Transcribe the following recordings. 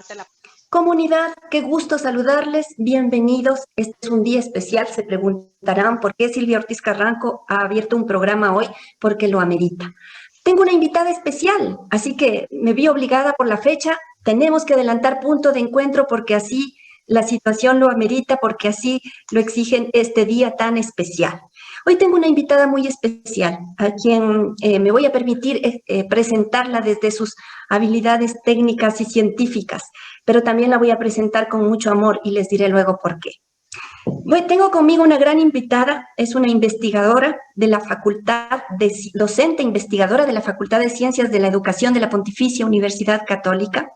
comparte la... Comunidad, qué gusto saludarles, bienvenidos. Este es un día especial, se preguntarán por qué Silvia Ortiz Carranco ha abierto un programa hoy, porque lo amerita. Tengo una invitada especial, así que me vi obligada por la fecha. Tenemos que adelantar punto de encuentro porque así la situación lo amerita, porque así lo exigen este día tan especial. Hoy tengo una invitada muy especial, a quien me voy a permitir presentarla desde sus habilidades técnicas y científicas, pero también la voy a presentar con mucho amor y les diré luego por qué. Tengo conmigo una gran invitada, es una investigadora de la docente investigadora de la Facultad de Ciencias de la Educación de la Pontificia Universidad Católica.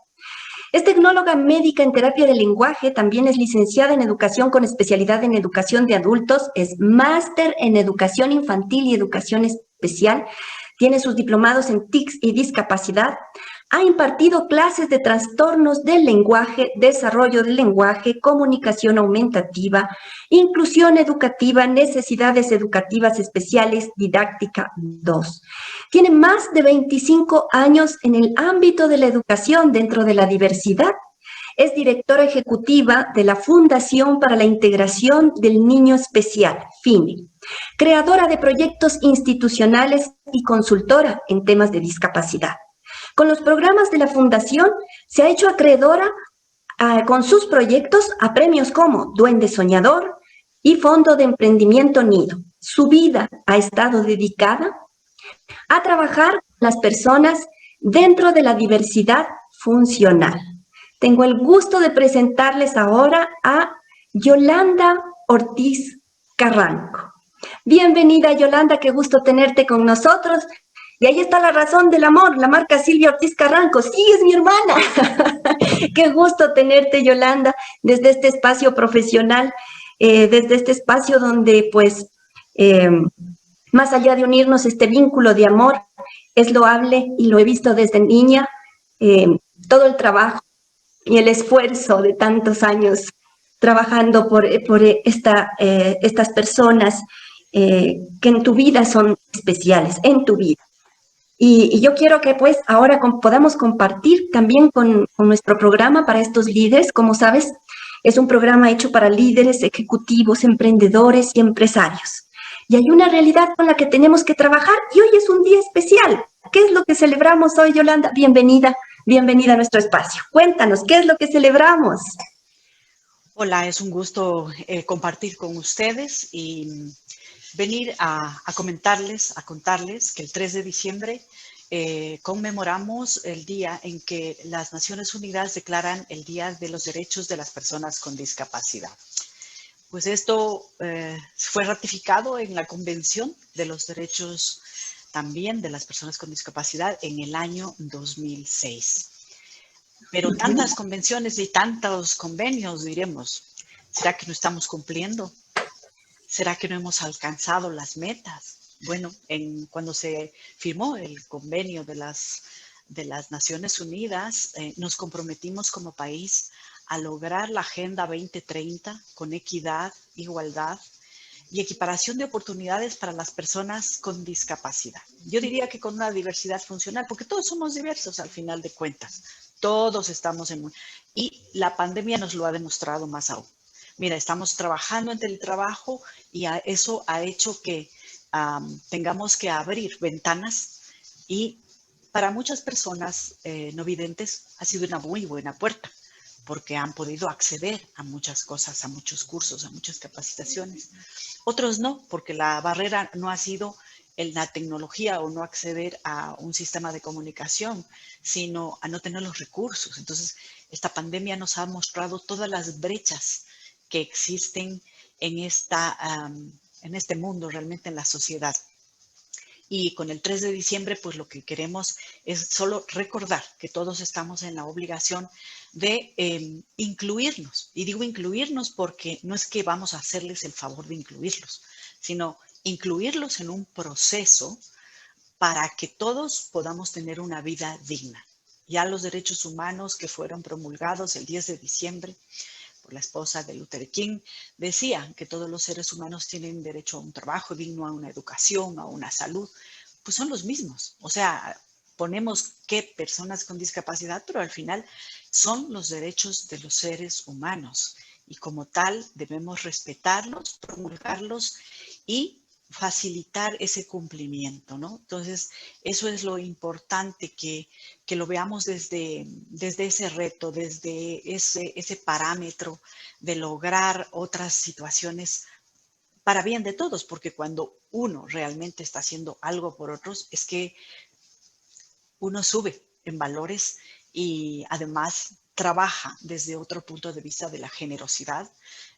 Es tecnóloga médica en terapia del lenguaje, también es licenciada en educación con especialidad en educación de adultos, es máster en educación infantil y educación especial, tiene sus diplomados en TICS y discapacidad, ha impartido clases de trastornos del lenguaje, desarrollo del lenguaje, comunicación aumentativa, inclusión educativa, necesidades educativas especiales, didáctica 2. Tiene más de 25 años en el ámbito de la educación dentro de la diversidad. Es directora ejecutiva de la Fundación para la Integración del Niño Especial, FINE, creadora de proyectos institucionales y consultora en temas de discapacidad. Con los programas de la Fundación se ha hecho acreedora con sus proyectos a premios como Duende Soñador y Fondo de Emprendimiento Nido. Su vida ha estado dedicada a trabajar con las personas dentro de la diversidad funcional. Tengo el gusto de presentarles ahora a Yolanda Ortiz Carranco. Bienvenida, Yolanda, qué gusto tenerte con nosotros. Y ahí está la razón del amor, la marca Silvia Ortiz Carranco. Sí, es mi hermana. Qué gusto tenerte, Yolanda, desde este espacio profesional, desde este espacio donde, pues, más allá de unirnos este vínculo de amor, es loable y lo he visto desde niña, todo el trabajo y el esfuerzo de tantos años trabajando por estas personas que en tu vida son especiales, en tu vida. Y yo quiero que pues ahora podamos compartir también con nuestro programa para estos líderes. Como sabes, es un programa hecho para líderes, ejecutivos, emprendedores y empresarios. Y hay una realidad con la que tenemos que trabajar y hoy es un día especial. ¿Qué es lo que celebramos hoy, Yolanda? Bienvenida, bienvenida a nuestro espacio. Cuéntanos, ¿qué es lo que celebramos? Hola, es un gusto compartir con ustedes y venir a comentarles, a contarles que el 3 de diciembre conmemoramos el día en que las Naciones Unidas declaran el Día de los Derechos de las Personas con Discapacidad. Pues esto fue ratificado en la Convención de los Derechos también de las Personas con Discapacidad en el año 2006. Pero tantas convenciones y tantos convenios, diremos, ¿será que no estamos cumpliendo? ¿Será que no hemos alcanzado las metas? Bueno, cuando se firmó el convenio de las Naciones Unidas, nos comprometimos como país a lograr la Agenda 2030 con equidad, igualdad y equiparación de oportunidades para las personas con discapacidad. Yo diría que con una diversidad funcional, porque todos somos diversos al final de cuentas. Todos estamos y la pandemia nos lo ha demostrado más aún. Mira, estamos trabajando en teletrabajo y eso ha hecho que tengamos que abrir ventanas y para muchas personas no videntes ha sido una muy buena puerta porque han podido acceder a muchas cosas, a muchos cursos, a muchas capacitaciones. Otros no, porque la barrera no ha sido la tecnología o no acceder a un sistema de comunicación, sino a no tener los recursos. Entonces, esta pandemia nos ha mostrado todas las brechas que existen en este mundo, realmente en la sociedad. Y con el 3 de diciembre, pues lo que queremos es solo recordar que todos estamos en la obligación de incluirnos. Y digo incluirnos porque no es que vamos a hacerles el favor de incluirlos, sino incluirlos en un proceso para que todos podamos tener una vida digna. Ya los derechos humanos que fueron promulgados el 10 de diciembre por la esposa de Luther King, decía que todos los seres humanos tienen derecho a un trabajo digno, a una educación, a una salud, pues son los mismos. O sea, ponemos que personas con discapacidad, pero al final son los derechos de los seres humanos y como tal debemos respetarlos, promulgarlos y facilitar ese cumplimiento, ¿no? Entonces, eso es lo importante, que lo veamos desde ese reto, desde ese parámetro de lograr otras situaciones para bien de todos, porque cuando uno realmente está haciendo algo por otros, es que uno sube en valores y además trabaja desde otro punto de vista de la generosidad,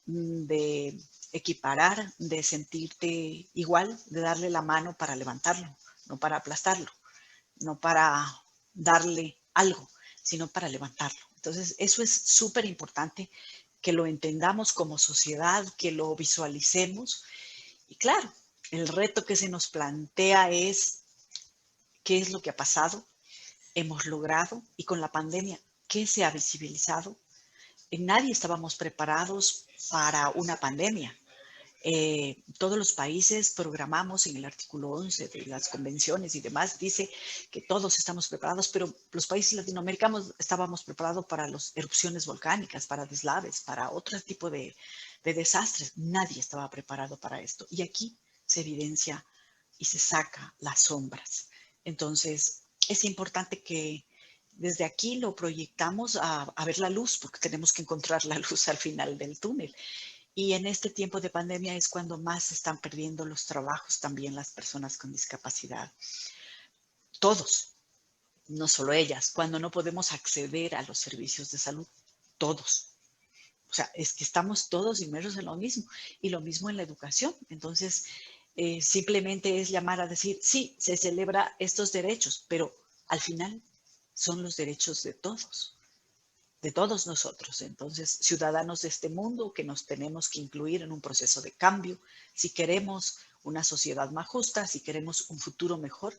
de equiparar, de sentirte igual, de darle la mano para levantarlo, no para aplastarlo, no para darle algo, sino para levantarlo. Entonces, eso es súper importante que lo entendamos como sociedad, que lo visualicemos. Y claro, el reto que se nos plantea es qué es lo que ha pasado, hemos logrado, y con la pandemia, ¿qué se ha visibilizado? Nadie estábamos preparados para una pandemia. Todos los países programamos en el artículo 11 de las convenciones y demás, dice que todos estamos preparados, pero los países latinoamericanos estábamos preparados para las erupciones volcánicas, para deslaves, para otro tipo de desastres. Nadie estaba preparado para esto. Y aquí se evidencia y se saca las sombras. Entonces, es importante que desde aquí lo proyectamos a ver la luz, porque tenemos que encontrar la luz al final del túnel. Y en este tiempo de pandemia es cuando más se están perdiendo los trabajos también las personas con discapacidad. Todos, no solo ellas, cuando no podemos acceder a los servicios de salud, todos. O sea, es que estamos todos inmersos en lo mismo y lo mismo en la educación. Entonces, simplemente es llamar a decir, sí, se celebra estos derechos, pero al final son los derechos de todos nosotros. Entonces, ciudadanos de este mundo que nos tenemos que incluir en un proceso de cambio, si queremos una sociedad más justa, si queremos un futuro mejor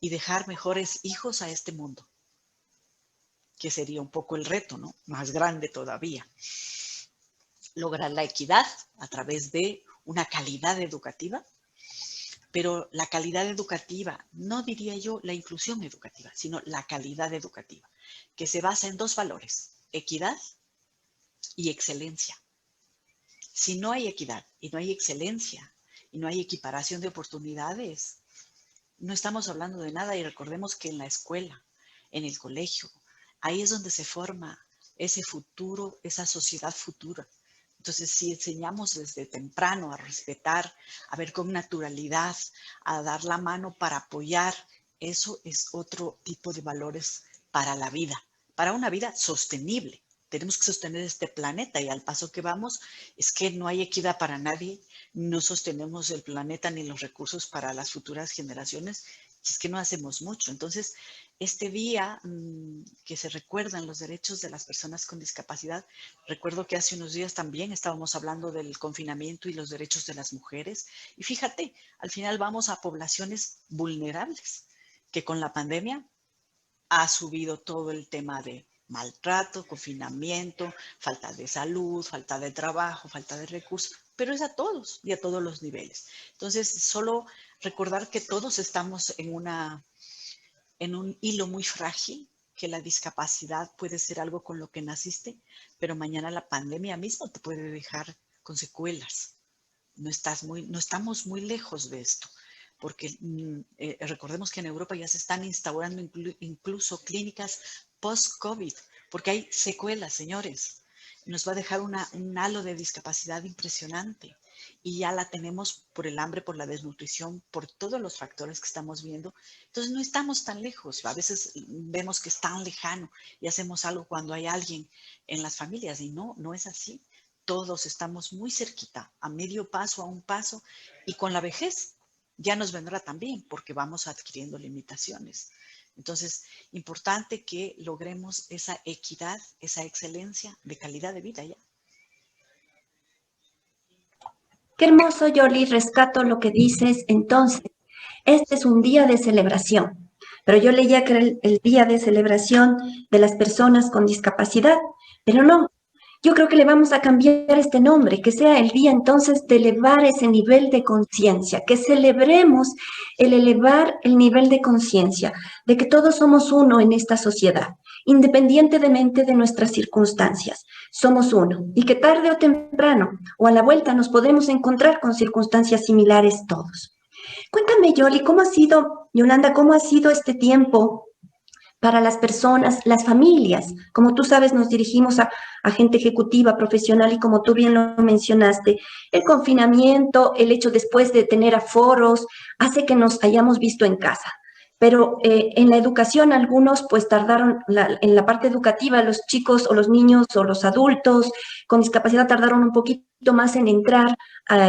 y dejar mejores hijos a este mundo, que sería un poco el reto, ¿no? Más grande todavía. Lograr la equidad a través de una calidad educativa, pero la calidad educativa, no diría yo la inclusión educativa, sino la calidad educativa, que se basa en dos valores, equidad y excelencia. Si no hay equidad y no hay excelencia y no hay equiparación de oportunidades, no estamos hablando de nada. Y recordemos que en la escuela, en el colegio, ahí es donde se forma ese futuro, esa sociedad futura. Entonces, si enseñamos desde temprano a respetar, a ver con naturalidad, a dar la mano para apoyar, eso es otro tipo de valores para la vida, para una vida sostenible. Tenemos que sostener este planeta y al paso que vamos es que no hay equidad para nadie, no sostenemos el planeta ni los recursos para las futuras generaciones, y es que no hacemos mucho. Entonces, este día que se recuerdan los derechos de las personas con discapacidad, recuerdo que hace unos días también estábamos hablando del confinamiento y los derechos de las mujeres. Y fíjate, al final vamos a poblaciones vulnerables, que con la pandemia ha subido todo el tema de maltrato, confinamiento, falta de salud, falta de trabajo, falta de recursos, pero es a todos y a todos los niveles. Entonces, solo recordar que todos estamos en un hilo muy frágil, que la discapacidad puede ser algo con lo que naciste, pero mañana la pandemia mismo te puede dejar con secuelas. No estamos muy lejos de esto, porque recordemos que en Europa ya se están instaurando incluso clínicas post-COVID, porque hay secuelas, señores. Nos va a dejar un halo de discapacidad impresionante y ya la tenemos por el hambre, por la desnutrición, por todos los factores que estamos viendo. Entonces no estamos tan lejos. A veces vemos que es tan lejano y hacemos algo cuando hay alguien en las familias y no es así. Todos estamos muy cerquita, a medio paso, a un paso, y con la vejez ya nos vendrá también porque vamos adquiriendo limitaciones. Entonces, importante que logremos esa equidad, esa excelencia de calidad de vida ya. Qué hermoso, Yoli, rescato lo que dices. Entonces, este es un día de celebración, pero yo leía que era el día de celebración de las personas con discapacidad, pero no. Yo creo que le vamos a cambiar este nombre, que sea el día entonces de elevar ese nivel de conciencia, que celebremos el elevar el nivel de conciencia, de que todos somos uno en esta sociedad independientemente de nuestras circunstancias. Somos uno y que tarde o temprano o a la vuelta nos podemos encontrar con circunstancias similares todos. Cuéntame, Yoli, ¿cómo ha sido, Yolanda, cómo ha sido este tiempo para las personas, las familias? Como tú sabes, nos dirigimos a gente ejecutiva, profesional, y como tú bien lo mencionaste, el confinamiento, el hecho después de tener aforos, hace que nos hayamos visto en casa. Pero en la educación algunos pues tardaron, en la parte educativa, los chicos o los niños o los adultos con discapacidad tardaron un poquito más en entrar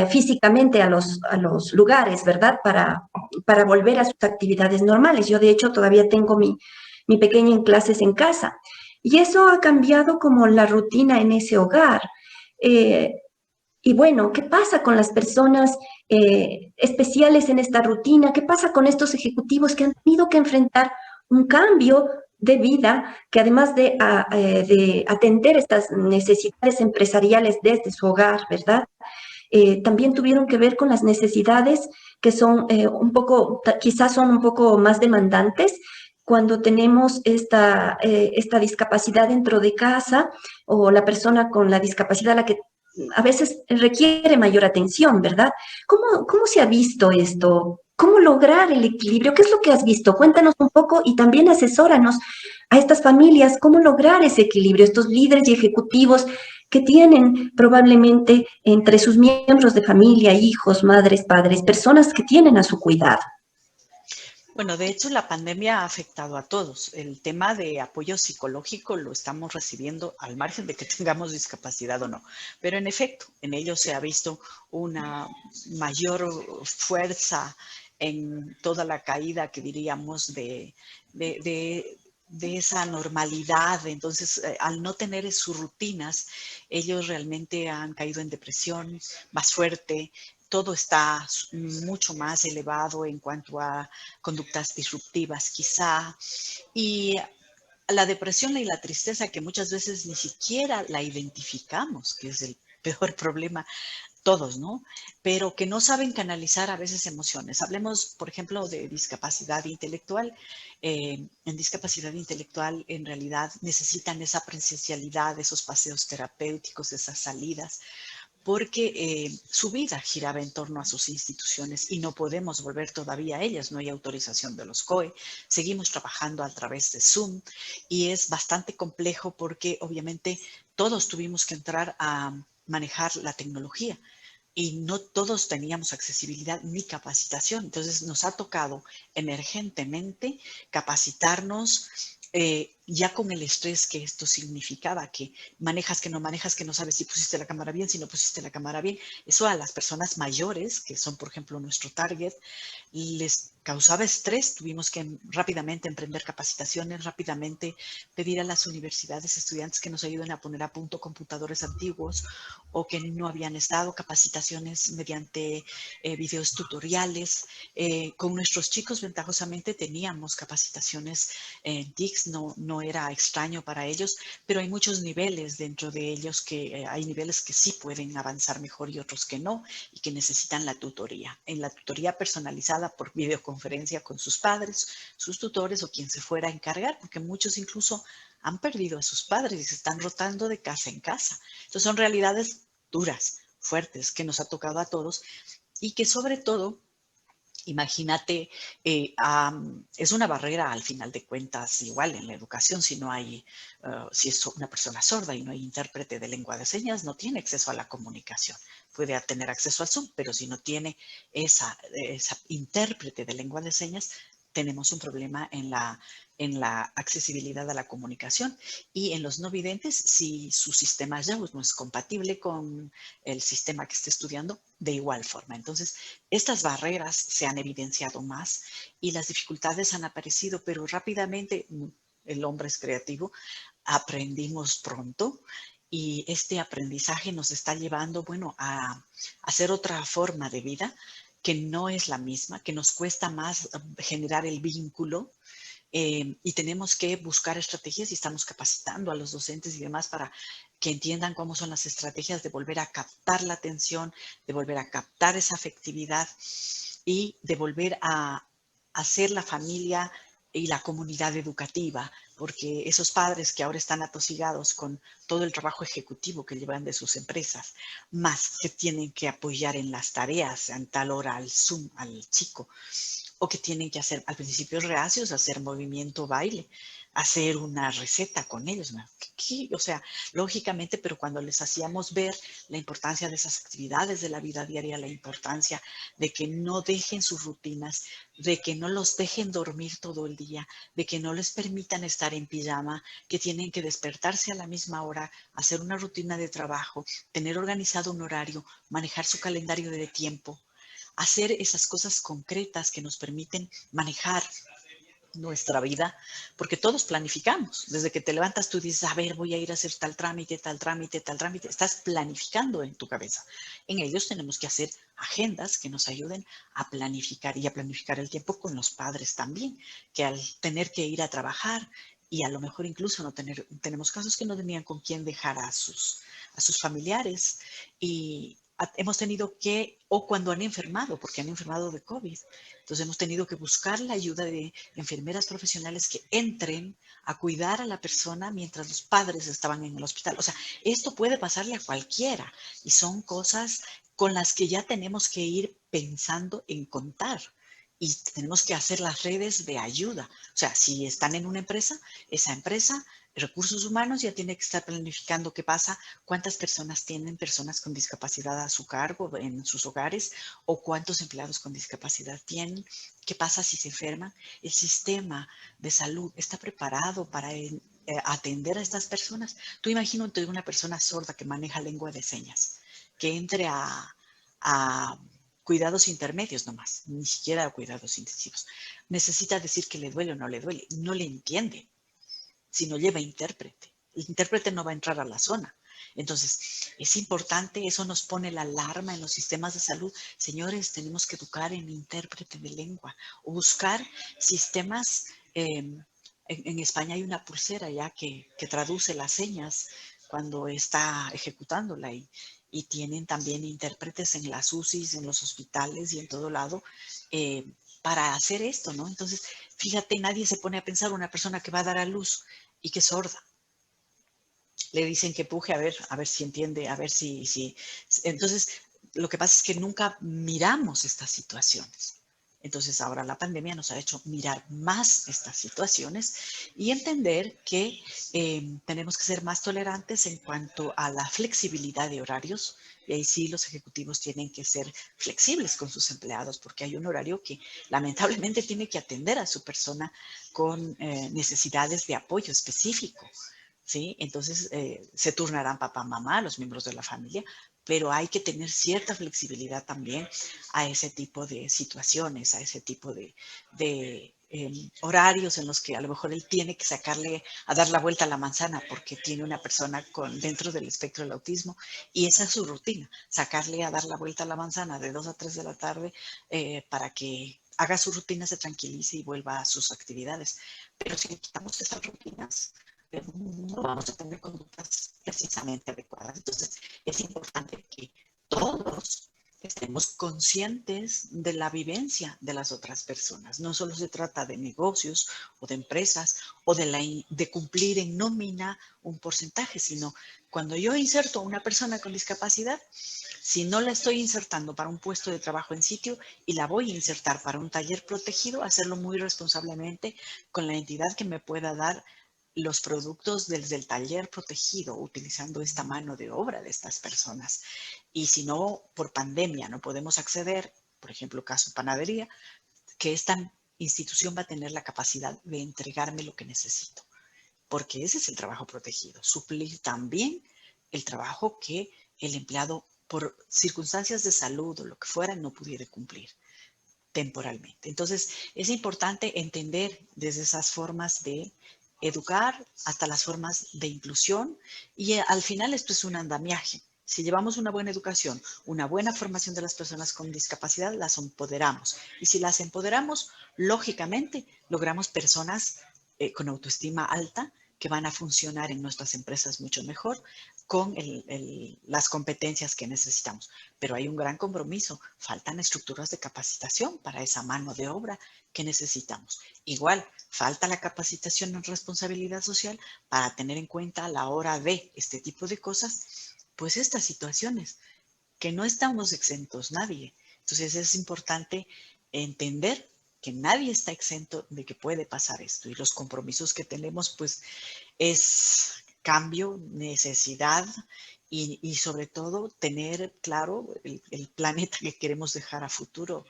físicamente a los lugares, ¿verdad? Para volver a sus actividades normales. Yo de hecho todavía tengo mi pequeña en clases en casa. Y eso ha cambiado como la rutina en ese hogar. Eh, y bueno, ¿qué pasa con las personas especiales en esta rutina? ¿Qué pasa con estos ejecutivos que han tenido que enfrentar un cambio de vida que además de atender estas necesidades empresariales desde su hogar, ¿verdad? También tuvieron que ver con las necesidades que son un poco, quizás son un poco más demandantes cuando tenemos esta discapacidad dentro de casa o la persona con la discapacidad a la que a veces requiere mayor atención, ¿verdad? ¿Cómo se ha visto esto? ¿Cómo lograr el equilibrio? ¿Qué es lo que has visto? Cuéntanos un poco y también asesóranos a estas familias, cómo lograr ese equilibrio, estos líderes y ejecutivos que tienen probablemente entre sus miembros de familia, hijos, madres, padres, personas que tienen a su cuidado. Bueno, de hecho, la pandemia ha afectado a todos. El tema de apoyo psicológico lo estamos recibiendo al margen de que tengamos discapacidad o no. Pero en efecto, en ello se ha visto una mayor fuerza en toda la caída que diríamos de, de- de esa normalidad. Entonces, al no tener sus rutinas, ellos realmente han caído en depresión más fuerte. Todo está mucho más elevado en cuanto a conductas disruptivas quizá, y la depresión y la tristeza que muchas veces ni siquiera la identificamos, que es el peor problema, todos, ¿no? Pero que no saben canalizar a veces emociones. Hablemos, por ejemplo, de discapacidad intelectual. En discapacidad intelectual, en realidad, necesitan esa presencialidad, esos paseos terapéuticos, esas salidas, porque su vida giraba en torno a sus instituciones y no podemos volver todavía a ellas, no hay autorización de los COE, seguimos trabajando a través de Zoom y es bastante complejo porque obviamente todos tuvimos que entrar a manejar la tecnología y no todos teníamos accesibilidad ni capacitación. Entonces nos ha tocado emergentemente capacitarnos, ya con el estrés que esto significaba, que manejas, que no sabes si pusiste la cámara bien, si no pusiste la cámara bien. Eso a las personas mayores, que son, por ejemplo, nuestro target, les causaba estrés. Tuvimos que rápidamente emprender capacitaciones, rápidamente pedir a las universidades estudiantes que nos ayuden a poner a punto computadores antiguos o que no habían estado, capacitaciones mediante videos tutoriales. Con nuestros chicos, ventajosamente, teníamos capacitaciones en TICS, no era extraño para ellos, pero hay muchos niveles dentro de ellos que hay niveles que sí pueden avanzar mejor y otros que no, y que necesitan la tutoría. En la tutoría personalizada por videoconferencia con sus padres, sus tutores o quien se fuera a encargar, porque muchos incluso han perdido a sus padres y se están rotando de casa en casa. Entonces son realidades duras, fuertes, que nos ha tocado a todos y que sobre todo, imagínate, es una barrera al final de cuentas, igual en la educación, si no hay, si es una persona sorda y no hay intérprete de lengua de señas, no tiene acceso a la comunicación. Puede tener acceso al Zoom, pero si no tiene esa intérprete de lengua de señas, tenemos un problema en la accesibilidad a la comunicación. Y en los no videntes, si su sistema ya no es compatible con el sistema que esté estudiando, de igual forma. Entonces, estas barreras se han evidenciado más y las dificultades han aparecido, pero rápidamente el hombre es creativo, aprendimos pronto y este aprendizaje nos está llevando, bueno, a hacer otra forma de vida que no es la misma, que nos cuesta más generar el vínculo, y tenemos que buscar estrategias y estamos capacitando a los docentes y demás para que entiendan cómo son las estrategias de volver a captar la atención, de volver a captar esa afectividad y de volver a hacer la familia y la comunidad educativa, porque esos padres que ahora están atosigados con todo el trabajo ejecutivo que llevan de sus empresas, más que tienen que apoyar en las tareas en tal hora al Zoom, al chico, o que tienen que hacer al principio reacios, hacer movimiento baile, hacer una receta con ellos. ¿No? O sea, lógicamente, pero cuando les hacíamos ver la importancia de esas actividades de la vida diaria, la importancia de que no dejen sus rutinas, de que no los dejen dormir todo el día, de que no les permitan estar en pijama, que tienen que despertarse a la misma hora, hacer una rutina de trabajo, tener organizado un horario, manejar su calendario de tiempo, hacer esas cosas concretas que nos permiten manejar nuestra vida, porque todos planificamos. Desde que te levantas tú dices, a ver, voy a ir a hacer tal trámite, tal trámite, tal trámite. Estás planificando en tu cabeza. En ellos tenemos que hacer agendas que nos ayuden a planificar y a planificar el tiempo con los padres también, que al tener que ir a trabajar y a lo mejor incluso no tenemos casos que no tenían con quién dejar a sus familiares y hemos tenido que, o cuando han enfermado, porque han enfermado de COVID, entonces hemos tenido que buscar la ayuda de enfermeras profesionales que entren a cuidar a la persona mientras los padres estaban en el hospital. O sea, esto puede pasarle a cualquiera y son cosas con las que ya tenemos que ir pensando en contar y tenemos que hacer las redes de ayuda. O sea, si están en una empresa, esa empresa, recursos humanos ya tiene que estar planificando qué pasa, cuántas personas tienen personas con discapacidad a su cargo en sus hogares o cuántos empleados con discapacidad tienen, qué pasa si se enferman. El sistema de salud está preparado para atender a estas personas. Tú imagínate una persona sorda que maneja lengua de señas, que entre a cuidados intermedios nomás, ni siquiera a cuidados intensivos. Necesita decir que le duele o no le duele. No le entiende si no lleva intérprete. El intérprete no va a entrar a la zona. Entonces, es importante, eso nos pone la alarma en los sistemas de salud. Señores, tenemos que educar en intérprete de lengua o buscar sistemas. En España hay una pulsera ya que traduce las señas cuando está ejecutándola y tienen también intérpretes en las UCIs, en los hospitales y en todo lado para hacer esto, ¿no? Entonces, fíjate, nadie se pone a pensar una persona que va a dar a luz y que es sorda. Le dicen que puje a ver si entiende, a ver si. Entonces, lo que pasa es que nunca miramos estas situaciones. Entonces, ahora la pandemia nos ha hecho mirar más estas situaciones y entender que tenemos que ser más tolerantes en cuanto a la flexibilidad de horarios. Y ahí sí los ejecutivos tienen que ser flexibles con sus empleados porque hay un horario que lamentablemente tiene que atender a su persona con necesidades de apoyo específico. ¿Sí? Entonces se turnarán papá, mamá, los miembros de la familia, pero hay que tener cierta flexibilidad también a ese tipo de situaciones, a ese tipo de horarios en los que a lo mejor él tiene que sacarle a dar la vuelta a la manzana porque tiene una persona dentro del espectro del autismo y esa es su rutina, sacarle a dar la vuelta a la manzana de 2 a 3 de la tarde para que haga su rutina, se tranquilice y vuelva a sus actividades. Pero si quitamos esas rutinas, no vamos a tener conductas precisamente adecuadas. Entonces, es importante que todos estemos conscientes de la vivencia de las otras personas. No solo se trata de negocios o de empresas o de cumplir en nómina un porcentaje, sino cuando yo inserto a una persona con discapacidad, si no la estoy insertando para un puesto de trabajo en sitio y la voy a insertar para un taller protegido, hacerlo muy responsablemente con la entidad que me pueda dar los productos desde el taller protegido, utilizando esta mano de obra de estas personas. Y si no, por pandemia no podemos acceder, por ejemplo, caso panadería, que esta institución va a tener la capacidad de entregarme lo que necesito, porque ese es el trabajo protegido, suplir también el trabajo que el empleado por circunstancias de salud o lo que fuera no pudiera cumplir temporalmente. Entonces, es importante entender desde esas formas de educar hasta las formas de inclusión y al final esto es un andamiaje. Si llevamos una buena educación, una buena formación de las personas con discapacidad, las empoderamos. Y si las empoderamos, lógicamente logramos personas con autoestima alta que van a funcionar en nuestras empresas mucho mejor con las competencias que necesitamos. Pero hay un gran compromiso. Faltan estructuras de capacitación para esa mano de obra que necesitamos. Igual, falta la capacitación en responsabilidad social para tener en cuenta a la hora de este tipo de cosas, pues estas situaciones, que no estamos exentos nadie. Entonces es importante entender que nadie está exento de que puede pasar esto, y los compromisos que tenemos pues es cambio, necesidad y sobre todo tener claro el planeta que queremos dejar a futuro,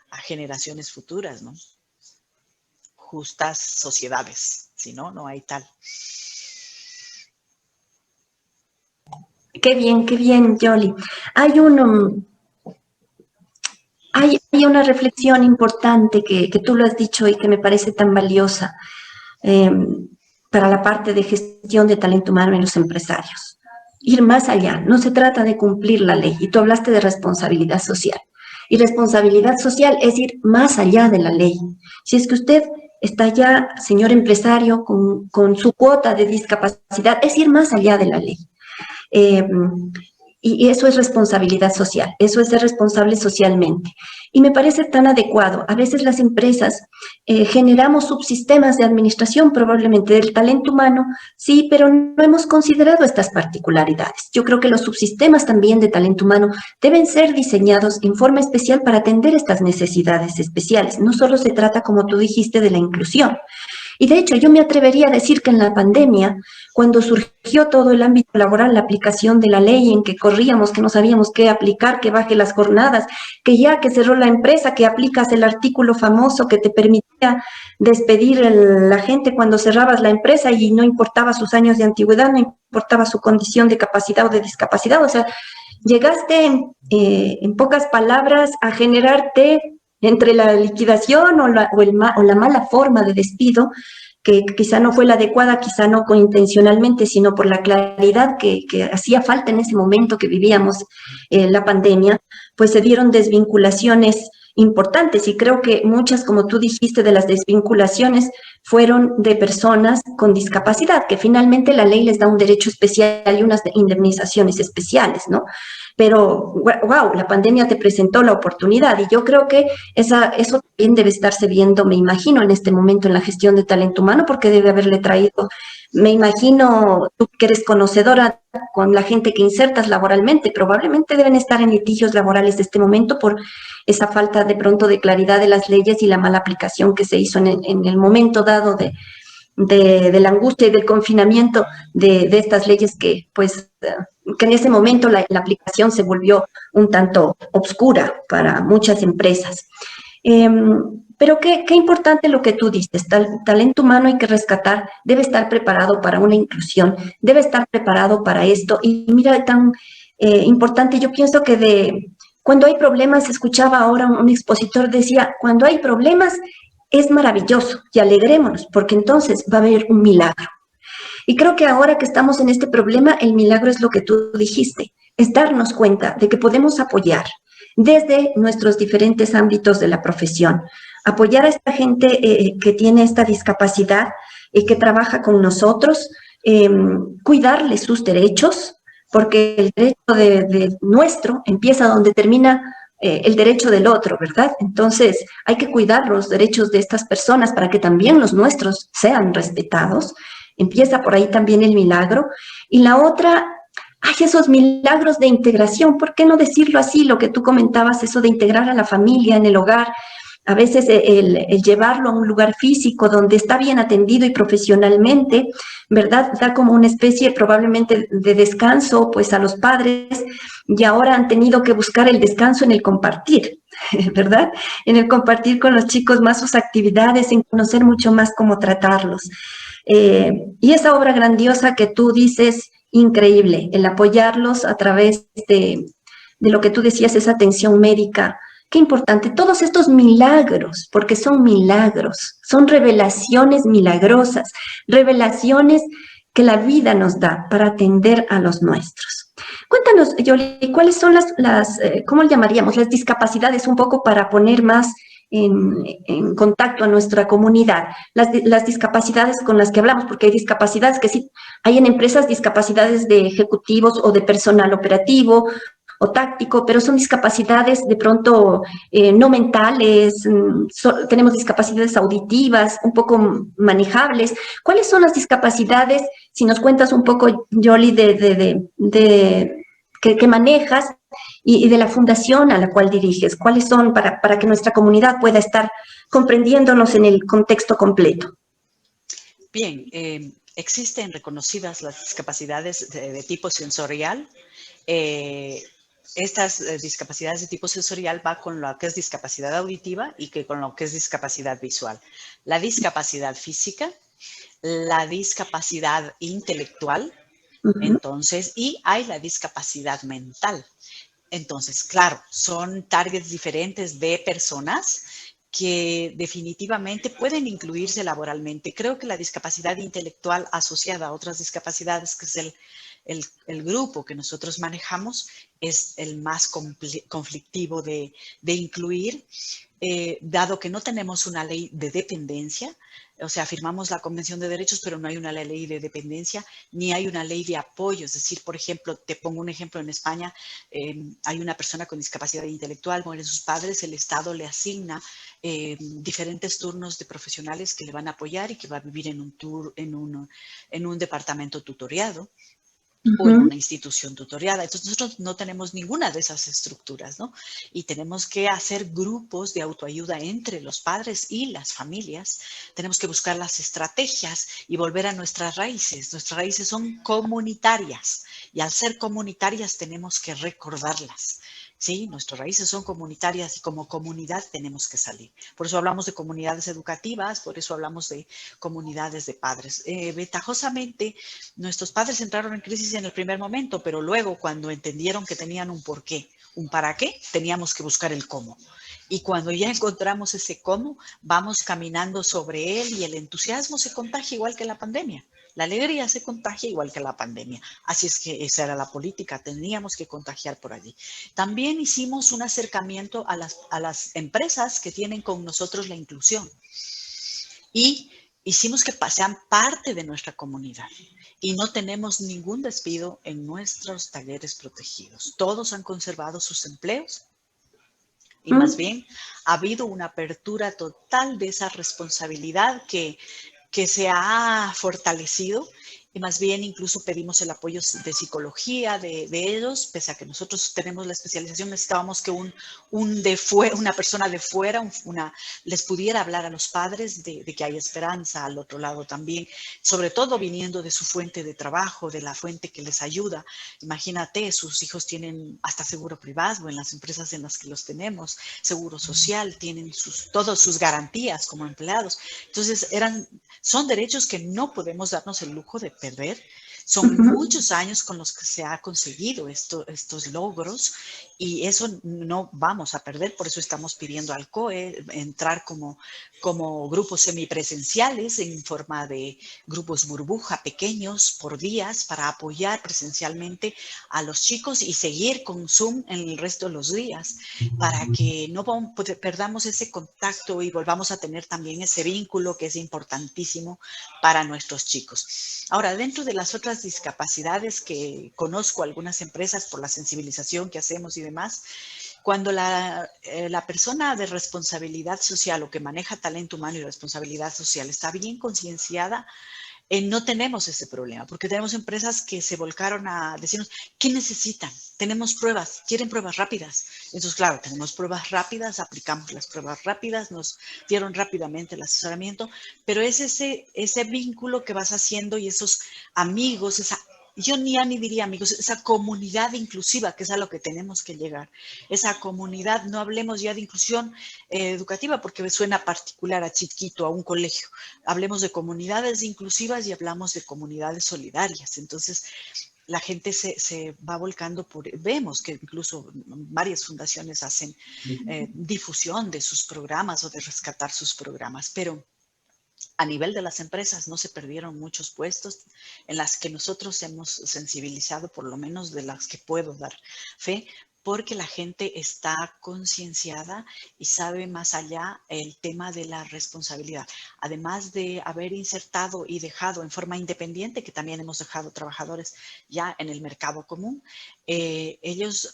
a generaciones futuras, ¿no? Justas sociedades, si no, no hay tal. Qué bien, Yoli. Hay hay una reflexión importante que tú lo has dicho y que me parece tan valiosa eh, para la parte de gestión de talento humano en los empresarios. Ir más allá, no se trata de cumplir la ley, y tú hablaste de responsabilidad social. Y responsabilidad social es ir más allá de la ley. Si es que usted está ya, señor empresario, con su cuota de discapacidad, es ir más allá de la ley. Eh, y eso es responsabilidad social, eso es ser responsable socialmente. Y me parece tan adecuado. A veces las empresas generamos subsistemas de administración probablemente del talento humano, sí, pero no hemos considerado estas particularidades. Yo creo que los subsistemas también de talento humano deben ser diseñados en forma especial para atender estas necesidades especiales. No solo se trata, como tú dijiste, de la inclusión. Y de hecho, yo me atrevería a decir que en la pandemia, cuando surgió todo el ámbito laboral, la aplicación de la ley en que corríamos, que no sabíamos qué aplicar, que baje las jornadas, que ya que cerró la empresa, que aplicas el artículo famoso que te permitía despedir a la gente cuando cerrabas la empresa y no importaba sus años de antigüedad, no importaba su condición de capacidad o de discapacidad. O sea, llegaste en pocas palabras a generarte entre la liquidación o la mala forma de despido, que quizá no fue la adecuada, quizá no intencionalmente, sino por la claridad que hacía falta en ese momento que vivíamos la pandemia, pues se dieron desvinculaciones importantes, y creo que muchas, como tú dijiste, de las desvinculaciones fueron de personas con discapacidad, que finalmente la ley les da un derecho especial y unas indemnizaciones especiales, ¿no? Pero, wow, la pandemia te presentó la oportunidad, y yo creo que eso también debe estarse viendo, me imagino, en este momento en la gestión de talento humano, porque debe haberle traído, me imagino, tú que eres conocedora con la gente que insertas laboralmente, probablemente deben estar en litigios laborales de este momento por esa falta de pronto de claridad de las leyes y la mala aplicación que se hizo en el momento dado de la angustia y del confinamiento de estas leyes que, pues, que en ese momento la aplicación se volvió un tanto obscura para muchas empresas. Pero qué importante lo que tú dices, talento humano hay que rescatar, debe estar preparado para una inclusión, debe estar preparado para esto. Y mira, tan importante, yo pienso que cuando hay problemas, escuchaba ahora un expositor decía, cuando hay problemas es maravilloso y alegrémonos, porque entonces va a haber un milagro. Y creo que ahora que estamos en este problema, el milagro es lo que tú dijiste, es darnos cuenta de que podemos apoyar desde nuestros diferentes ámbitos de la profesión, apoyar a esta gente que tiene esta discapacidad y que trabaja con nosotros, cuidarle sus derechos, porque el derecho de nuestro empieza donde termina el derecho del otro, ¿verdad? Entonces hay que cuidar los derechos de estas personas para que también los nuestros sean respetados. Empieza por ahí también el milagro. Y la otra, hay esos milagros de integración, ¿por qué no decirlo así? Lo que tú comentabas, eso de integrar a la familia en el hogar, a veces el llevarlo a un lugar físico donde está bien atendido y profesionalmente, ¿verdad? Da como una especie probablemente de descanso pues a los padres, y ahora han tenido que buscar el descanso en el compartir, ¿verdad? En el compartir con los chicos más sus actividades, en conocer mucho más cómo tratarlos. Y esa obra grandiosa que tú dices, increíble, el apoyarlos a través de lo que tú decías, esa atención médica. Qué importante, todos estos milagros, porque son milagros, son revelaciones milagrosas, revelaciones que la vida nos da para atender a los nuestros. Cuéntanos, Yoli, ¿cuáles son ¿cómo le llamaríamos? Las discapacidades, un poco para poner más en contacto a nuestra comunidad. Las discapacidades con las que hablamos, porque hay discapacidades que sí, hay en empresas discapacidades de ejecutivos o de personal operativo o táctico, pero son discapacidades de pronto no mentales, tenemos discapacidades auditivas, un poco manejables. ¿Cuáles son las discapacidades, si nos cuentas un poco, Yoli, que manejas y de la fundación a la cual diriges? ¿Cuáles son para que nuestra comunidad pueda estar comprendiéndonos en el contexto completo? Bien, existen reconocidas las discapacidades de tipo sensorial. Estas discapacidades de tipo sensorial va con lo que es discapacidad auditiva y que con lo que es discapacidad visual. La discapacidad física, la discapacidad intelectual, entonces, y hay la discapacidad mental. Entonces, claro, son targets diferentes de personas que definitivamente pueden incluirse laboralmente. Creo que la discapacidad intelectual asociada a otras discapacidades, que es el grupo que nosotros manejamos, es el más conflictivo de incluir, dado que no tenemos una ley de dependencia. O sea, firmamos la Convención de Derechos, pero no hay una ley de dependencia, ni hay una ley de apoyo. Es decir, por ejemplo, te pongo un ejemplo, en España hay una persona con discapacidad intelectual, mueren sus padres, el Estado le asigna diferentes turnos de profesionales que le van a apoyar y que va a vivir en un departamento tutoriado o en una institución tutoriada. Entonces nosotros no tenemos ninguna de esas estructuras, ¿no? Y tenemos que hacer grupos de autoayuda entre los padres y las familias. Tenemos que buscar las estrategias y volver a nuestras raíces. Nuestras raíces son comunitarias y al ser comunitarias tenemos que recordarlas. Sí, nuestras raíces son comunitarias y como comunidad tenemos que salir. Por eso hablamos de comunidades educativas, por eso hablamos de comunidades de padres. Ventajosamente, nuestros padres entraron en crisis en el primer momento, pero luego cuando entendieron que tenían un porqué, un para qué, teníamos que buscar el cómo. Y cuando ya encontramos ese cómo, vamos caminando sobre él y el entusiasmo se contagia igual que la pandemia. La alegría se contagia igual que la pandemia. Así es que esa era la política, teníamos que contagiar por allí. También hicimos un acercamiento a las empresas que tienen con nosotros la inclusión. Y hicimos que sean parte de nuestra comunidad. Y no tenemos ningún despido en nuestros talleres protegidos. Todos han conservado sus empleos y más bien ha habido una apertura total de esa responsabilidad que se ha fortalecido y más bien incluso pedimos el apoyo de psicología de ellos, pese a que nosotros tenemos la especialización, necesitábamos que una persona de fuera les pudiera hablar a los padres de que hay esperanza al otro lado también, sobre todo viniendo de su fuente de trabajo, de la fuente que les ayuda. Imagínate, sus hijos tienen hasta seguro privado en las empresas en las que los tenemos, seguro social, tienen todas sus garantías como empleados. Entonces, son derechos que no podemos darnos el lujo de perder. Son muchos años con los que se ha conseguido estos logros y eso no vamos a perder. Por eso estamos pidiendo al COE entrar como grupos semipresenciales en forma de grupos burbuja pequeños por días para apoyar presencialmente a los chicos y seguir con Zoom en el resto de los días para que no perdamos ese contacto y volvamos a tener también ese vínculo que es importantísimo para nuestros chicos. Ahora, dentro de las otras discapacidades que conozco algunas empresas por la sensibilización que hacemos y demás, cuando la persona de responsabilidad social o que maneja talento humano y responsabilidad social está bien concienciada, no tenemos ese problema, porque tenemos empresas que se volcaron a decirnos, ¿qué necesitan? Tenemos pruebas, quieren pruebas rápidas. Entonces, claro, tenemos pruebas rápidas, aplicamos las pruebas rápidas, nos dieron rápidamente el asesoramiento, pero es ese vínculo que vas haciendo y esos amigos, yo ni diría amigos, esa comunidad inclusiva, que es a lo que tenemos que llegar. Esa comunidad, no hablemos ya de inclusión educativa, porque suena particular a chiquito, a un colegio. Hablemos de comunidades inclusivas y hablamos de comunidades solidarias. Entonces, la gente se va volcando vemos que incluso varias fundaciones hacen difusión de sus programas o de rescatar sus programas, pero a nivel de las empresas no se perdieron muchos puestos en las que nosotros hemos sensibilizado, por lo menos de las que puedo dar fe, porque la gente está concienciada y sabe más allá el tema de la responsabilidad. Además de haber insertado y dejado en forma independiente, que también hemos dejado trabajadores ya en el mercado común, ellos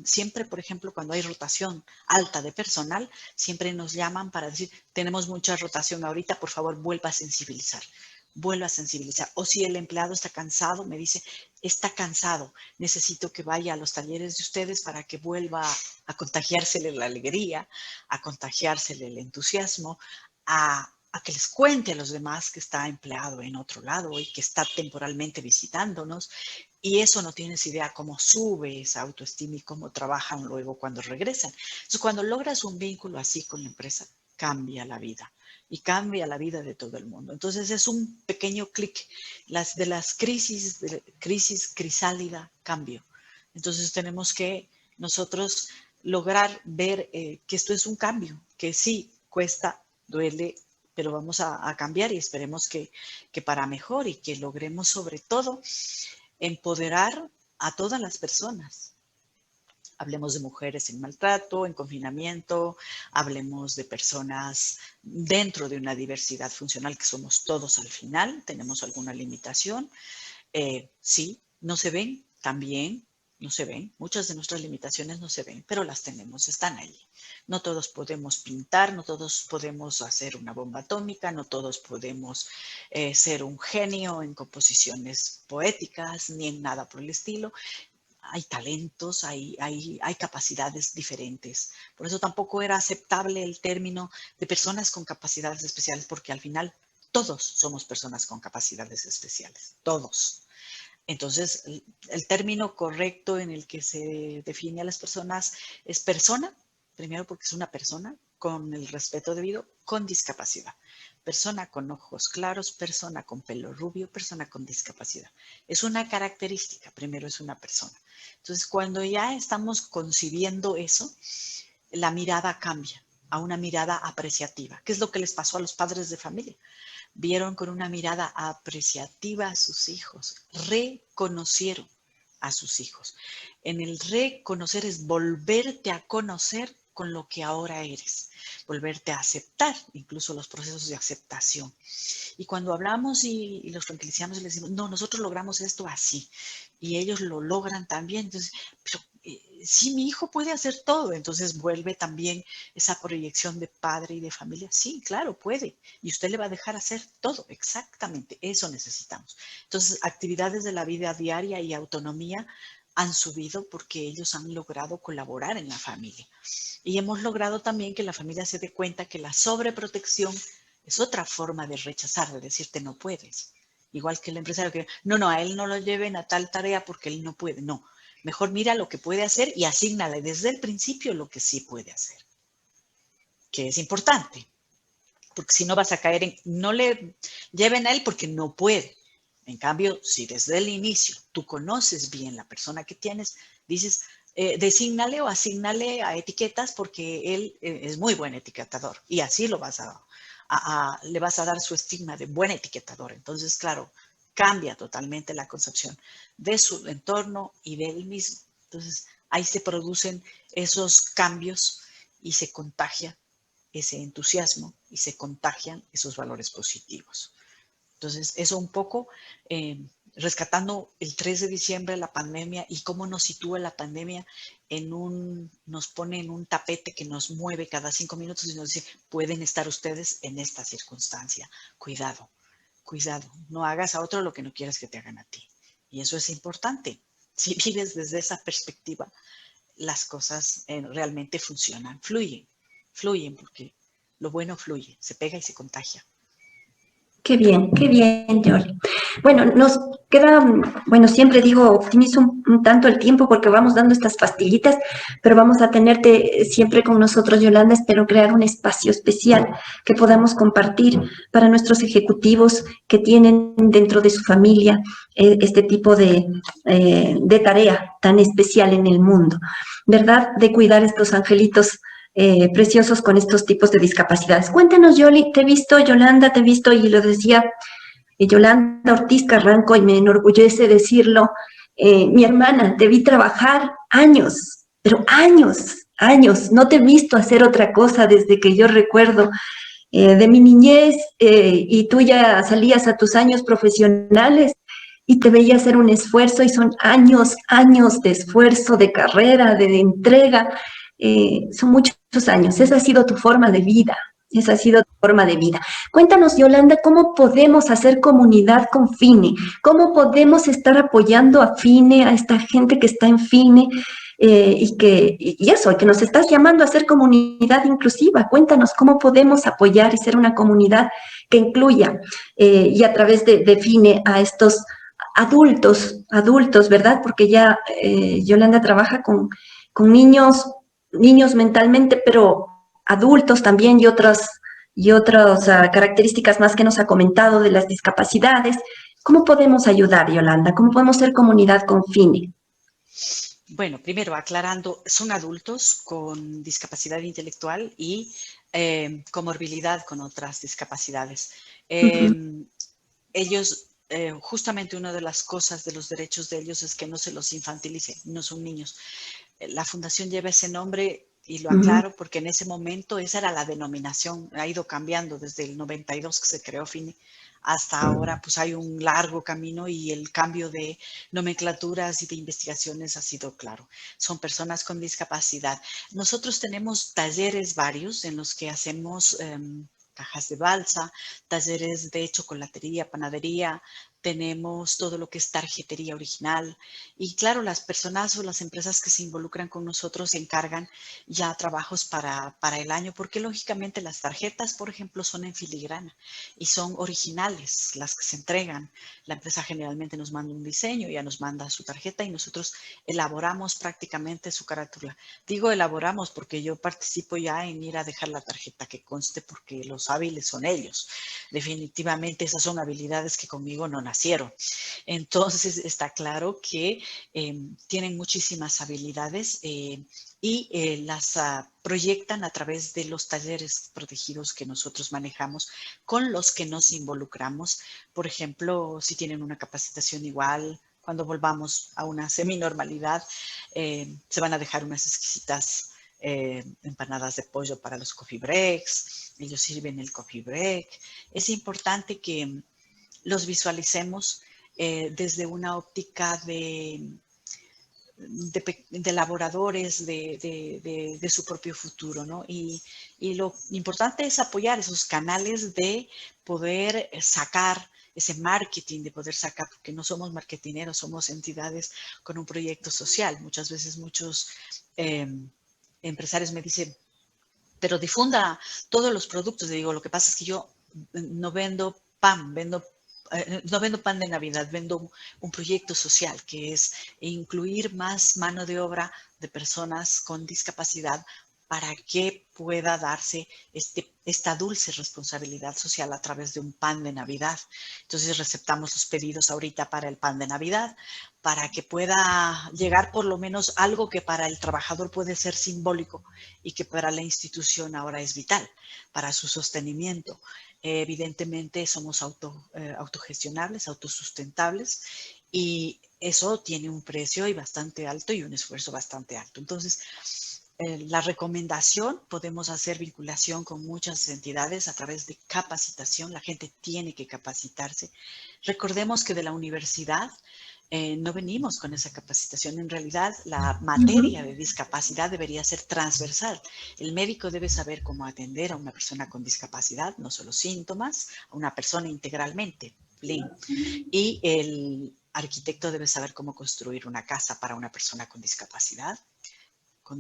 siempre, por ejemplo, cuando hay rotación alta de personal, siempre nos llaman para decir, tenemos mucha rotación ahorita, por favor, vuelva a sensibilizar. Vuelva a sensibilizar. O si el empleado está cansado, me dice, está cansado, necesito que vaya a los talleres de ustedes para que vuelva a contagiársele la alegría, a contagiársele el entusiasmo, a que les cuente a los demás que está empleado en otro lado y que está temporalmente visitándonos. Y eso no tienes idea cómo sube esa autoestima y cómo trabajan luego cuando regresan. Entonces, cuando logras un vínculo así con la empresa, cambia la vida y cambia la vida de todo el mundo. Entonces es un pequeño clic de las crisis, crisálida, cambio. Entonces tenemos que nosotros lograr ver que esto es un cambio, que sí, cuesta, duele, pero vamos a cambiar y esperemos que para mejor y que logremos sobre todo empoderar a todas las personas. Hablemos de mujeres en maltrato, en confinamiento, hablemos de personas dentro de una diversidad funcional que somos todos al final, tenemos alguna limitación. Sí, no se ven, también no se ven, muchas de nuestras limitaciones no se ven, pero las tenemos, están ahí. No todos podemos pintar, no todos podemos hacer una bomba atómica, no todos podemos ser un genio en composiciones poéticas, ni en nada por el estilo. Hay talentos, hay capacidades diferentes. Por eso tampoco era aceptable el término de personas con capacidades especiales, porque al final todos somos personas con capacidades especiales, todos. Entonces, el término correcto en el que se define a las personas es persona, primero porque es una persona con el respeto debido, con discapacidad. Persona con ojos claros, persona con pelo rubio, persona con discapacidad. Es una característica, primero es una persona. Entonces, cuando ya estamos concibiendo eso, la mirada cambia a una mirada apreciativa. ¿Qué es lo que les pasó a los padres de familia? Vieron con una mirada apreciativa a sus hijos, reconocieron a sus hijos. En el reconocer es volverte a conocer con lo que ahora eres, volverte a aceptar, incluso los procesos de aceptación. Y cuando hablamos y los tranquilizamos y les decimos, no, nosotros logramos esto así, y ellos lo logran también, entonces, pero sí, mi hijo puede hacer todo, entonces vuelve también esa proyección de padre y de familia, sí, claro, puede, y usted le va a dejar hacer todo, exactamente, eso necesitamos. Entonces, actividades de la vida diaria y autonomía han subido porque ellos han logrado colaborar en la familia. Y hemos logrado también que la familia se dé cuenta que la sobreprotección es otra forma de rechazar, de decirte no puedes. Igual que el empresario que, no, a él no lo lleven a tal tarea porque él no puede. No, mejor mira lo que puede hacer y asígnale desde el principio lo que sí puede hacer. Que es importante, porque si no vas a caer en, no le lleven a él porque no puede. En cambio, si desde el inicio tú conoces bien la persona que tienes, dices, desígnale o asígnale a etiquetas porque él es muy buen etiquetador y así lo vas le vas a dar su estigma de buen etiquetador. Entonces, claro, cambia totalmente la concepción de su entorno y de él mismo. Entonces, ahí se producen esos cambios y se contagia ese entusiasmo y se contagian esos valores positivos. Entonces, eso un poco rescatando el 3 de diciembre la pandemia y cómo nos sitúa la pandemia nos pone en un tapete que nos mueve cada 5 minutos y nos dice, pueden estar ustedes en esta circunstancia. Cuidado, cuidado, no hagas a otro lo que no quieras que te hagan a ti. Y eso es importante. Si vives desde esa perspectiva, las cosas realmente funcionan, fluyen porque lo bueno fluye, se pega y se contagia. Qué bien, Yoli. Bueno, nos queda, bueno, siempre digo, optimizo un tanto el tiempo porque vamos dando estas pastillitas, pero vamos a tenerte siempre con nosotros, Yolanda. Espero crear un espacio especial que podamos compartir para nuestros ejecutivos que tienen dentro de su familia este tipo de tarea tan especial en el mundo, ¿verdad? De cuidar estos angelitos preciosos con estos tipos de discapacidades. Cuéntanos, Yoli, te he visto, Yolanda, te he visto, y lo decía Yolanda Ortiz Carranco, y me enorgullece decirlo, mi hermana, te vi trabajar años pero años, años. No te he visto hacer otra cosa desde que yo recuerdo de mi niñez y tú ya salías a tus años profesionales y te veía hacer un esfuerzo y son años, años de esfuerzo, de carrera, de entrega. Son muchos años. Esa ha sido tu forma de vida. Esa ha sido tu forma de vida. Cuéntanos, Yolanda, ¿cómo podemos hacer comunidad con FINE? ¿Cómo podemos estar apoyando a FINE, a esta gente que está en FINE? Y eso, que nos estás llamando a ser comunidad inclusiva. Cuéntanos cómo podemos apoyar y ser una comunidad que incluya y a través de FINE a estos adultos, ¿verdad? Porque ya Yolanda trabaja con niños mentalmente, pero adultos también y otras características más que nos ha comentado de las discapacidades. ¿Cómo podemos ayudar, Yolanda? ¿Cómo podemos ser comunidad con FINE? Bueno, primero aclarando, son adultos con discapacidad intelectual y comorbilidad con otras discapacidades. Ujú, Ellos, justamente una de las cosas de los derechos de ellos es que no se los infantilice, no son niños. La fundación lleva ese nombre y lo ujú, aclaro porque en ese momento esa era la denominación, ha ido cambiando desde el 92 que se creó FINE hasta ahora, pues hay un largo camino y el cambio de nomenclaturas y de investigaciones ha sido claro. Son personas con discapacidad. Nosotros tenemos talleres varios en los que hacemos cajas de balsa, talleres de chocolatería, panadería, tenemos todo lo que es tarjetería original y claro, las personas o las empresas que se involucran con nosotros se encargan ya trabajos para el año, porque lógicamente las tarjetas, por ejemplo, son en filigrana y son originales las que se entregan. La empresa generalmente nos manda un diseño, ya nos manda su tarjeta y nosotros elaboramos prácticamente su carátula. Digo elaboramos porque yo participo ya en ir a dejar la tarjeta que conste porque los hábiles son ellos. Definitivamente esas son habilidades que conmigo no nacieron. Entonces está claro que tienen muchísimas habilidades y las proyectan a través de los talleres protegidos que nosotros manejamos con los que nos involucramos. Por ejemplo, si tienen una capacitación igual, cuando volvamos a una seminormalidad, se van a dejar unas exquisitas empanadas de pollo para los coffee breaks, ellos sirven el coffee break. Es importante que los visualicemos desde una óptica de laboradores de su propio futuro, ¿no? Y lo importante es apoyar esos canales de poder sacar ese marketing, de poder sacar, porque no somos marketineros, somos entidades con un proyecto social. Muchas veces muchos empresarios me dicen, pero difunda todos los productos. Le digo, lo que pasa es que yo no vendo pan, no vendo pan de Navidad, vendo un proyecto social que es incluir más mano de obra de personas con discapacidad para que pueda darse esta dulce responsabilidad social a través de un pan de Navidad. Entonces receptamos los pedidos ahorita para el pan de Navidad, para que pueda llegar por lo menos algo que para el trabajador puede ser simbólico y que para la institución ahora es vital, para su sostenimiento. Evidentemente somos autogestionables, autosustentables y eso tiene un precio y bastante alto y un esfuerzo bastante alto. Entonces, la recomendación, podemos hacer vinculación con muchas entidades a través de capacitación. La gente tiene que capacitarse. Recordemos que de la universidad no venimos con esa capacitación. En realidad, la materia ujú. de discapacidad debería ser transversal. El médico debe saber cómo atender a una persona con discapacidad, no solo síntomas, a una persona integralmente. Y el arquitecto debe saber cómo construir una casa para una persona con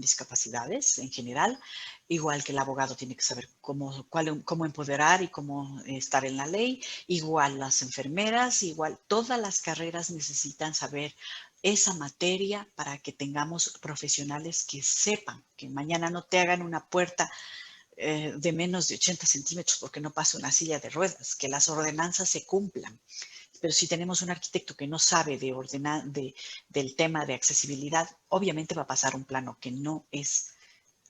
discapacidades en general, igual que el abogado tiene que saber cómo empoderar y cómo estar en la ley, igual las enfermeras, igual todas las carreras necesitan saber esa materia para que tengamos profesionales que sepan, que mañana no te hagan una puerta de menos de 80 centímetros porque no pasa una silla de ruedas, que las ordenanzas se cumplan. Pero si tenemos un arquitecto que no sabe del tema de accesibilidad, obviamente va a pasar un plano que no es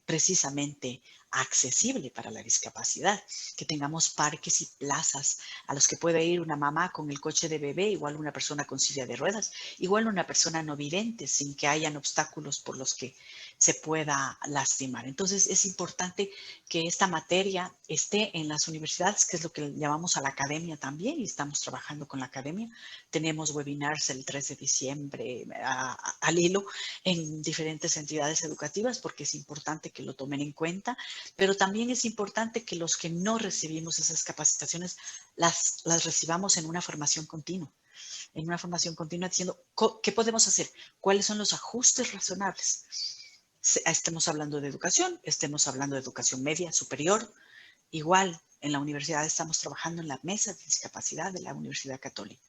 precisamente accesible para la discapacidad, que tengamos parques y plazas a los que puede ir una mamá con el coche de bebé, igual una persona con silla de ruedas, igual una persona no vidente, sin que hayan obstáculos por los que se pueda lastimar. Entonces es importante que esta materia esté en las universidades, que es lo que llamamos a la academia también, y estamos trabajando con la academia. Tenemos webinars el 3 de diciembre al hilo en diferentes entidades educativas, porque es importante que lo tomen en cuenta, pero también es importante que los que no recibimos esas capacitaciones las recibamos en una formación continua. En una formación continua diciendo qué podemos hacer, cuáles son los ajustes razonables. Estemos hablando de educación, estemos hablando de educación media, superior. Igual, en la universidad estamos trabajando en la mesa de discapacidad de la Universidad Católica.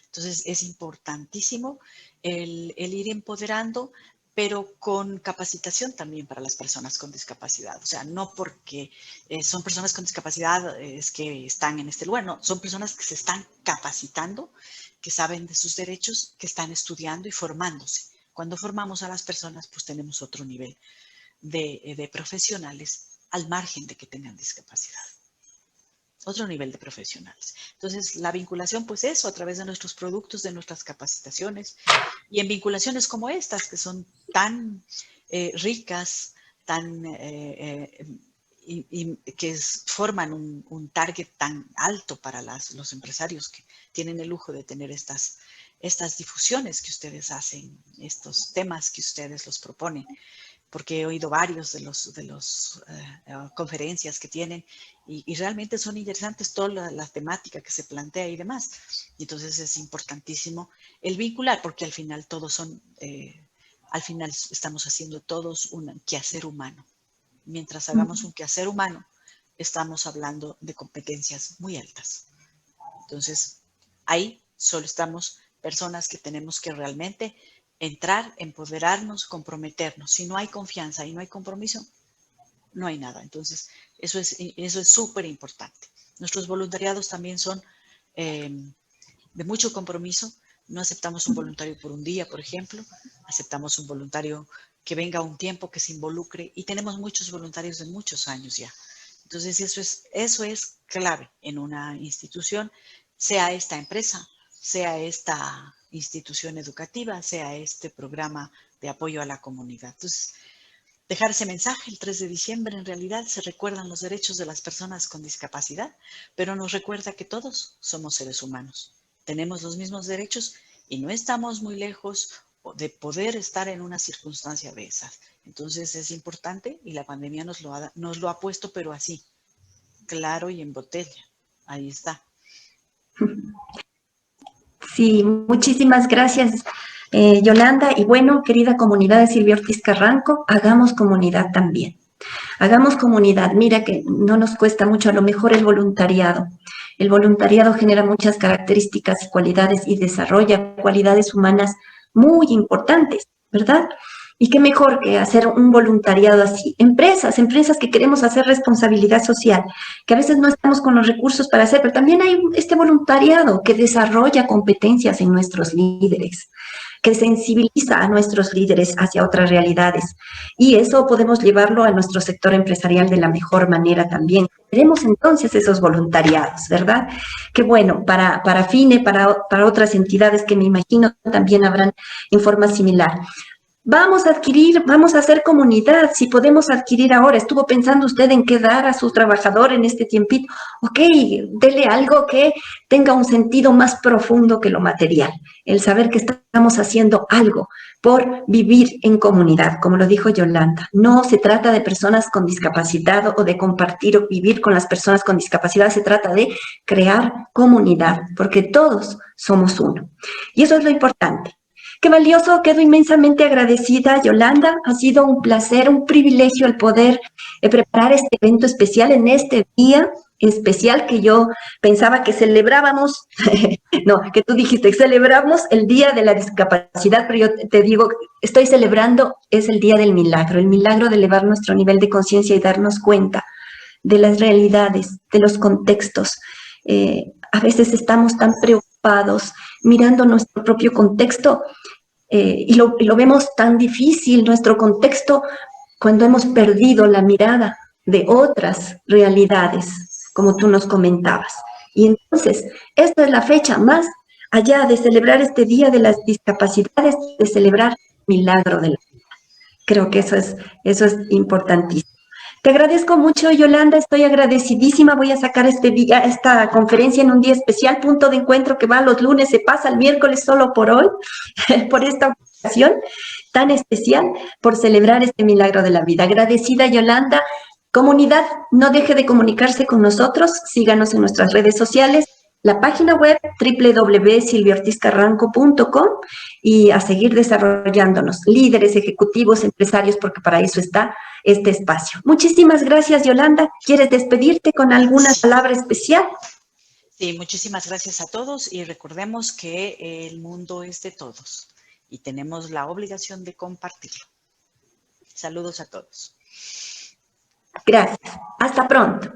Entonces, es importantísimo el ir empoderando, pero con capacitación también para las personas con discapacidad. O sea, no porque son personas con discapacidad es que están en este lugar, no, son personas que se están capacitando, que saben de sus derechos, que están estudiando y formándose. Cuando formamos a las personas, pues tenemos otro nivel de profesionales al margen de que tengan discapacidad. Otro nivel de profesionales. Entonces, la vinculación, pues eso, a través de nuestros productos, de nuestras capacitaciones, y en vinculaciones como estas, que son tan ricas, tan y que forman un target tan alto para los empresarios que tienen el lujo de tener estas difusiones que ustedes hacen, estos temas que ustedes los proponen, porque he oído varios de los conferencias que tienen y realmente son interesantes toda la temática que se plantea y demás. Entonces es importantísimo el vincular, porque al final todos son, al final estamos haciendo todos un quehacer humano. Mientras hagamos un quehacer humano, estamos hablando de competencias muy altas. Entonces, ahí solo estamos personas que tenemos que realmente entrar, empoderarnos, comprometernos. Si no hay confianza y no hay compromiso, no hay nada. Entonces, eso es súper importante. Nuestros voluntariados también son de mucho compromiso. No aceptamos un voluntario por un día, por ejemplo. Aceptamos un voluntario que venga un tiempo, que se involucre, y tenemos muchos voluntarios de muchos años ya. Entonces, eso es clave en una institución, sea esta empresa, sea esta institución educativa, sea este programa de apoyo a la comunidad. Entonces, dejar ese mensaje el 3 de diciembre, en realidad se recuerdan los derechos de las personas con discapacidad, pero nos recuerda que todos somos seres humanos, tenemos los mismos derechos y no estamos muy lejos de poder estar en una circunstancia de esas. Entonces es importante y la pandemia nos lo ha puesto, pero así, claro y en botella. Ahí está. Sí, muchísimas gracias, Yolanda. Y bueno, querida comunidad de Silvia Ortiz Carranco, hagamos comunidad también. Hagamos comunidad. Mira que no nos cuesta mucho, a lo mejor el voluntariado. El voluntariado genera muchas características y cualidades y desarrolla cualidades humanas muy importantes, ¿verdad? Y qué mejor que hacer un voluntariado así. Empresas que queremos hacer responsabilidad social, que a veces no estamos con los recursos para hacer, pero también hay este voluntariado que desarrolla competencias en nuestros líderes, que sensibiliza a nuestros líderes hacia otras realidades. Y eso podemos llevarlo a nuestro sector empresarial de la mejor manera también. Tenemos entonces esos voluntariados, ¿verdad? Que bueno, para FINE, para otras entidades que me imagino también habrán en forma similar. Vamos a adquirir, vamos a hacer comunidad, si podemos adquirir ahora. Estuvo pensando usted en qué dar a su trabajador en este tiempito. Ok, dele algo que tenga un sentido más profundo que lo material. El saber que estamos haciendo algo por vivir en comunidad, como lo dijo Yolanda. No se trata de personas con discapacidad o de compartir o vivir con las personas con discapacidad, se trata de crear comunidad, porque todos somos uno. Y eso es lo importante. Qué valioso, quedo inmensamente agradecida, Yolanda. Ha sido un placer, un privilegio el poder preparar este evento especial en este día especial que yo pensaba que celebrábamos, no, que tú dijiste, celebramos el Día de la Discapacidad, pero yo te digo, estoy celebrando, es el Día del Milagro, el milagro de elevar nuestro nivel de conciencia y darnos cuenta de las realidades, de los contextos. A veces estamos tan preocupados mirando nuestro propio contexto y lo vemos tan difícil, nuestro contexto, cuando hemos perdido la mirada de otras realidades, como tú nos comentabas. Y entonces, esta es la fecha más allá de celebrar este Día de las Discapacidades, de celebrar el milagro de la vida. Creo que eso es importantísimo. Te agradezco mucho, Yolanda, estoy agradecidísima. Voy a sacar esta conferencia en un día especial, punto de encuentro que va los lunes, se pasa el miércoles solo por hoy, por esta ocasión tan especial, por celebrar este milagro de la vida. Agradecida, Yolanda. Comunidad, no deje de comunicarse con nosotros, síganos en nuestras redes sociales, la página web www.silviaortizcarranco.com y a seguir desarrollándonos, líderes, ejecutivos, empresarios, porque para eso está este espacio. Muchísimas gracias, Yolanda. ¿Quieres despedirte con alguna Sí, palabra especial? sí, muchísimas gracias a todos y recordemos que el mundo es de todos y tenemos la obligación de compartirlo. Saludos a todos. Gracias. Hasta pronto.